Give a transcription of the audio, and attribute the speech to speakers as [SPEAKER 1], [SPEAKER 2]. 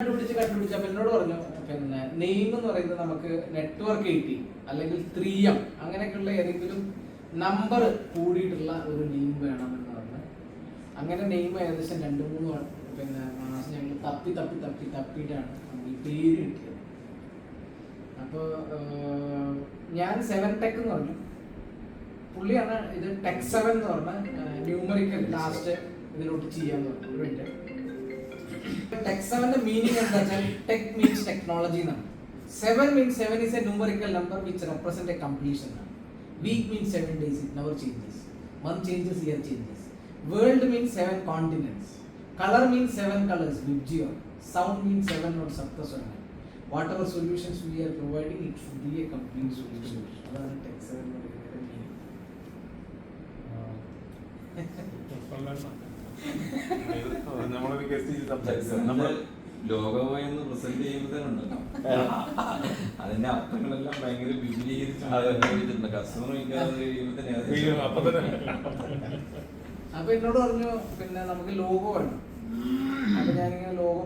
[SPEAKER 1] കണ്ടുപിടിച്ചപ്പോൾ എന്നോട് പറഞ്ഞു പിന്നെ നെയിം എന്ന് പറയുന്നത് നമുക്ക് നെറ്റ്വർക്ക് 80 അല്ലെങ്കിൽ 3M അങ്ങനെയൊക്കെയുള്ള ഏതെങ്കിലും നമ്പർ കൂടിയിട്ടുള്ള ഒരു നെയിം വേണമെന്ന് പറഞ്ഞു. അങ്ങനെ നെയിം ഏകദേശം 2-3 പിന്നെ മാസം ഞങ്ങൾ തപ്പിയിട്ടാണ് നമുക്ക് ഈ പേര് കിട്ടിയത്. അപ്പോൾ ഞാൻ 7 ടെക് എന്ന് പറഞ്ഞു, പുള്ളിയാണ് ഇത് ടെക് 7 എന്ന് പറഞ്ഞ ന്യൂമറിക്കൽ ലാസ്റ്റ് ഇതിലോട്ട് ചെയ്യാന്ന് പറഞ്ഞു. ടെക് 7 മീനിങ് എന്താ വെച്ചാൽ ടെക് മീൻസ് ടെക്നോളജി എന്നാണ്. 7 means 7 is a numerical number which represent a completion. Week means 7 days, it never changes. Month changes, year changes. World means 7 continents. Color means 7 colors, Vibgyor. Sound means 7 or Saptaswara. Whatever solutions we are providing, it should be a complete solution. That's tech 7 meaning.
[SPEAKER 2] നമ്മൾ ലോകമായെന്ന് present ചെയ്യുമ്പോഴത്തേനുണ്ടല്ലോ അതിന്റെ അർത്ഥങ്ങളെല്ലാം ഭയങ്കര വിപുലീകരിച്ചിട്ടുണ്ട്. Customer
[SPEAKER 1] അപ്പൊ എന്നോട് പറഞ്ഞു പിന്നെ നമുക്ക് logo വേണം. അപ്പൊ ഞാനിങ്ങനെ ലോഗോ